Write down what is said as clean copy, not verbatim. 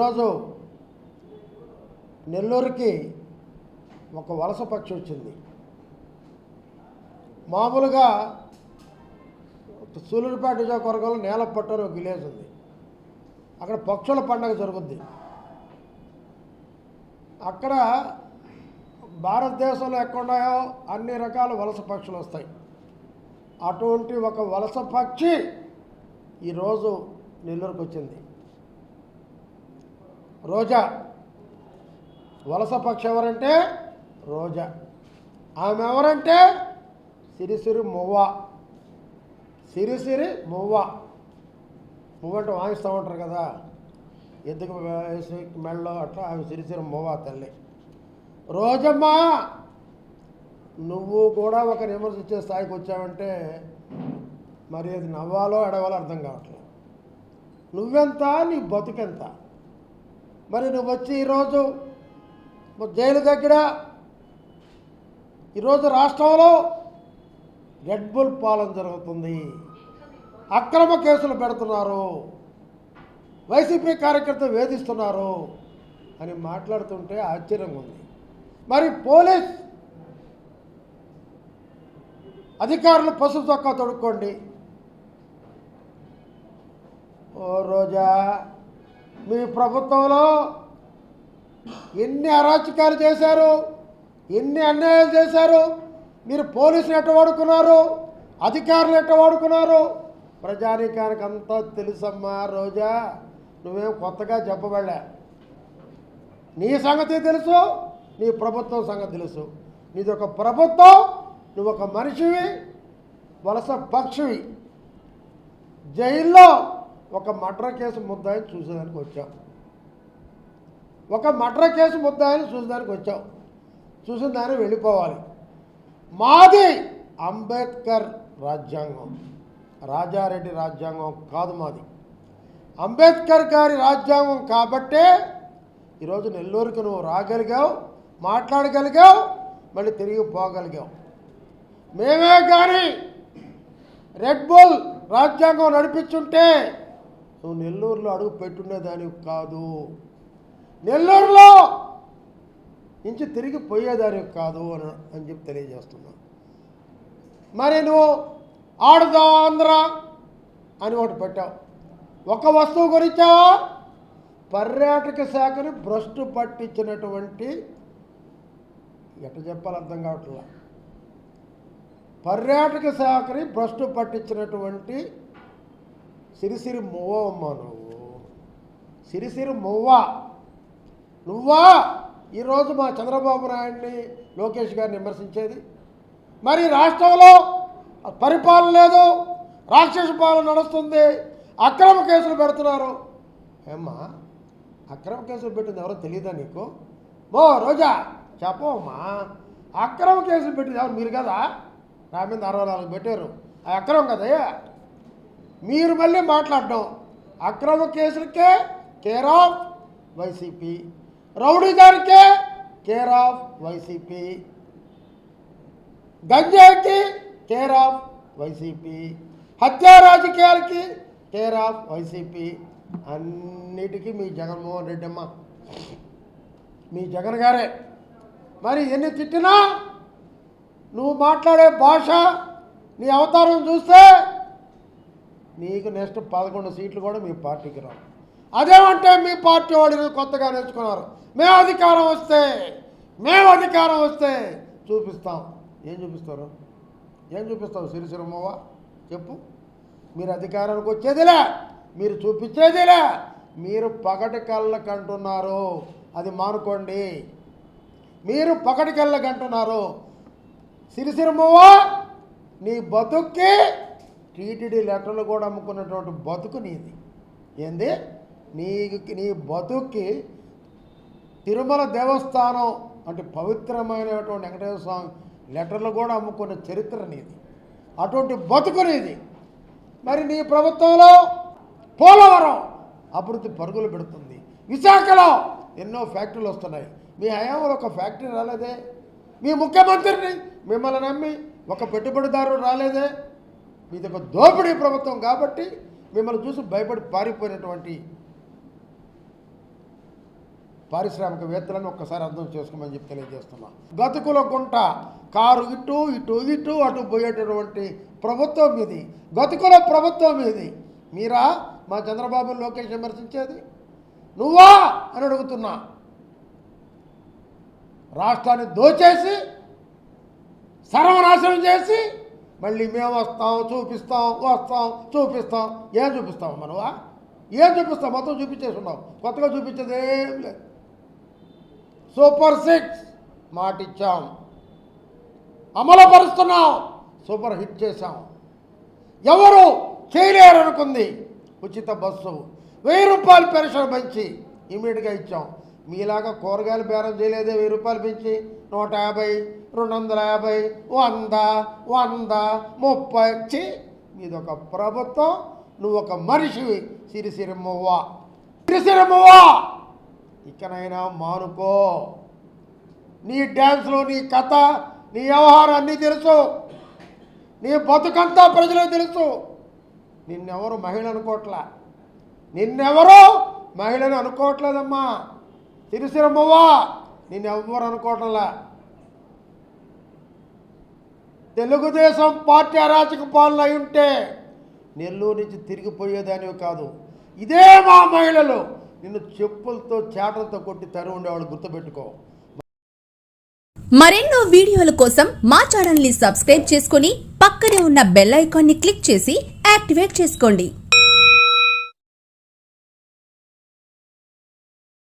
ఈరోజు నెల్లూరుకి ఒక వలస పక్షి వచ్చింది. మామూలుగా సూలూరుపేట నియోజకవర్గంలో నేలపట్టు అని ఒక విలేజ్ ఉంది. అక్కడ పక్షుల పండుగ జరుగుద్ది. అక్కడ భారతదేశంలో ఎక్కడున్నాయో అన్ని రకాల వలస పక్షులు వస్తాయి. అటువంటి ఒక వలస పక్షి ఈరోజు నెల్లూరుకు వచ్చింది. రోజా వలస పక్షి ఎవరంటే రోజా. ఆమె ఎవరంటే సిరిసిరి మువ్వ. సిరిసిరి మువ్వ. మువ్వ అంటే వాయిస్తూ ఉంటారు కదా, ఎందుకు వేసి మెళ్ళలో అట్లా. ఆమె సిరిసిరి మువ్వ తల్లి. రోజమ్మ, నువ్వు కూడా ఒక విమర్శించే స్థాయికి వచ్చావంటే మరి అది నవ్వాలో ఎడవాలో అర్థం కావట్లేదు. నువ్వెంత, నీ బతుకెంత? మరి నువ్వు వచ్చి ఈరోజు జైలు దగ్గర ఈరోజు రాష్ట్రంలో రెడ్ బుల్ పాలన జరుగుతుంది, అక్రమ కేసులు పెడుతున్నారు, వైసీపీ కార్యకర్తలు వేధిస్తున్నారు అని మాట్లాడుతుంటే ఆశ్చర్యంగా ఉంది. మరి పోలీస్ అధికారులు పసుపు చొక్కా తొడుక్కోండి. ఓ రోజా, మీ ప్రభుత్వంలో ఎన్ని అరాచకాలు చేశారు, ఎన్ని అన్యాయాలు చేశారు. మీరు పోలీసులు ఎట్ట వాడుకున్నారు, అధికారులు ఎట్ట వాడుకున్నారు, ప్రజానీకానికి అంతా తెలుసమ్మా. రోజా, నువ్వేం కొత్తగా చెప్పబడలే. నీ సంగతి తెలుసు, నీ ప్రభుత్వం సంగతి తెలుసు. నీది ఒక ప్రభుత్వం, నువ్వు ఒక మనిషివి, వలస పక్షివి. జైల్లో ఒక మర్డర్ కేసు ముద్దాయిని చూసేదానికి వచ్చావు. ఒక మర్డర్ కేసు ముద్దాయిని చూసేదానికి వచ్చావు. చూసిన దాన్ని వెళ్ళిపోవాలి. మాది అంబేద్కర్ రాజ్యాంగం, రాజారెడ్డి రాజ్యాంగం కాదు మాది. అంబేద్కర్ గారి రాజ్యాంగం కాబట్టే ఈరోజు నెల్లూరుకి నువ్వు రాగలిగావు, మాట్లాడగలిగావు, మళ్ళీ తిరిగి పోగలిగావు. మేమే కానీ రెడ్ బుల్ రాజ్యాంగం నడిపించుంటే నువ్వు నెల్లూరులో అడుగు పెట్టుండేదానివి కాదు, నెల్లూరులో నుంచి తిరిగి పోయేదానివి కాదు అని చెప్పి తెలియజేస్తున్నా. మరి నువ్వు ఆడుదాం ఆంధ్ర అని ఒకటి పెట్టావు. ఒక వస్తువు గురించావా? పర్యాటక శాఖని భ్రష్టు పట్టించినటువంటి, ఎట్ట చెప్పాలి అర్థం కావట్లా, పర్యాటక శాఖని భ్రష్టు పట్టించినటువంటి సిరిసిరి మువ్వ అమ్మ నువ్వు. సిరిసిరి మువ్వ నువ్వా ఈరోజు మా చంద్రబాబు నాయుడిని, లోకేష్ గారిని విమర్శించేది? మరి రాష్ట్రంలో పరిపాలన లేదు, రాక్షస పాలన నడుస్తుంది, అక్రమ కేసులు పెడుతున్నారు. ఏమ్మా, అక్రమ కేసులు పెట్టింది ఎవరో తెలియదా నీకు? ఓ రోజా, చెప్పమ్మా, అక్రమ కేసులు పెట్టింది ఎవరు? మీరు కదా. నా మీద 64 పెట్టారు, ఆ అక్రమం కదయ్యా. మీరు మళ్ళీ మాట్లాడడం అక్రమ కేసులకే కేర్ ఆఫ్ వైసీపీ, రౌడీదానికే కేర్ ఆఫ్ వైసీపీ, గంజాయికి కేర్ ఆఫ్ వైసీపీ, హత్యా రాజకీయాలకి కేర్ ఆఫ్ వైసీపీ. అన్నిటికీ మీ జగన్మోహన్ రెడ్డి అమ్మ, మీ జగన్ గారే. మరి ఎన్ని తిట్టినా నువ్వు మాట్లాడే భాష, నీ అవతారం చూస్తే నీకు నెక్స్ట్ 11 సీట్లు కూడా మీ పార్టీకి రావు. అదేమంటే మీ పార్టీ వాడిని కొత్తగా నేర్చుకున్నారు, మేము అధికారం వస్తే చూపిస్తాం. ఏం చూపిస్తారు? ఏం చూపిస్తావు సిరిసిరమ్మవ్వ? చెప్పు. మీరు అధికారానికి వచ్చేదిలే, మీరు చూపించేదిలే, మీరు పగటి కళ్ళకంటున్నారు. అది మానుకోండి. మీరు పగటి కళ్ళకంటున్నారు. సిరిసిరమ్మవ్వ, నీ బతుక్కి టీటీడీ లెటర్లు కూడా అమ్ముకున్నటువంటి బతుకు నీది. ఏంది? నీ బతుక్కి తిరుమల దేవస్థానం అంటే పవిత్రమైనటువంటి వెంకటేశ్వర స్వామి లెటర్లు కూడా అమ్ముకున్న చరిత్ర నీది. అటువంటి బతుకు నీది. మరి నీ ప్రభుత్వంలో పోలవరం అభివృద్ధి పరుగులు పెడుతుంది, విశాఖలో ఎన్నో ఫ్యాక్టరీలు వస్తున్నాయి. మీ హయాంలో ఒక ఫ్యాక్టరీ రాలేదే? మీ ముఖ్యమంత్రిని మిమ్మల్ని నమ్మి ఒక పెట్టుబడిదారుడు రాలేదే? మీది ఒక దోపిడీ ప్రభుత్వం కాబట్టి మిమ్మల్ని చూసి భయపడి పారిపోయినటువంటి పారిశ్రామికవేత్తలను ఒక్కసారి అర్థం చేసుకోమని చెప్పి తెలియజేస్తున్నా. గతుకుల గుంట, కారు ఇటు ఇటు ఇటు అటు పోయేటటువంటి ప్రభుత్వం ఇది, గతుకుల ప్రభుత్వం ఇది. మీరా మా చంద్రబాబు లోకేష్ విమర్శించేది? నువ్వా అని అడుగుతున్నా. రాష్ట్రాన్ని దోచేసి సర్వనాశనం చేసి మళ్ళీ మేము వస్తాం చూపిస్తాం. ఏం చూపిస్తాం మనవా? ఏం చూపిస్తాం? మొత్తం చూపించేసి ఉన్నావు, కొత్తగా చూపించేది ఏం లేదు. సూపర్ 6 మాటిచ్చాం, అమలుపరుస్తున్నాం, సూపర్ హిట్ చేశాం. ఎవరు చేయలేరు అనుకుంది ఉచిత బస్సు, 1000 రూపాయలు పెన్షన్ పెంచి ఇమీడియట్గా ఇచ్చాం. మీలాగా కూరగాయలు బేరం చేయలేదే, 1000 రూపాయలు పెంచి 150, 250, 100, 30 మీదొక ప్రభుత్వం, నువ్వు ఒక మనిషివి. సిరిసిరిమ్మవ్వ ఇకనైనా మానుకో. నీ డ్యాన్స్లో నీ కథ, నీ వ్యవహారం అన్నీ తెలుసు, నీ బతుకంతా ప్రజలకు తెలుసు. నిన్నెవరు మహిళని అనుకోవట్లేదమ్మా. సిరిసిరమ్మవ్వ నిన్నెవ్వరు అనుకోవట్లా. తెలుగుదేశం పార్టీ అరాచక పాలన అయి ఉంటే నెల్లూరు నుంచి తిరిగిపోయేదానివి కాదు. ఇదే మా మహిళలు నిన్ను చెప్పులతో చేటలతో కొట్టి తరి ఉండేవాళ్ళు, గుర్తుపెట్టుకో. మరెన్నో వీడియోల కోసం మా ఛానల్ ని సబ్స్క్రైబ్ చేసుకుని పక్కనే ఉన్న బెల్ ఐకాన్ ని క్లిక్ చేసి యాక్టివేట్ చేసుకోండి.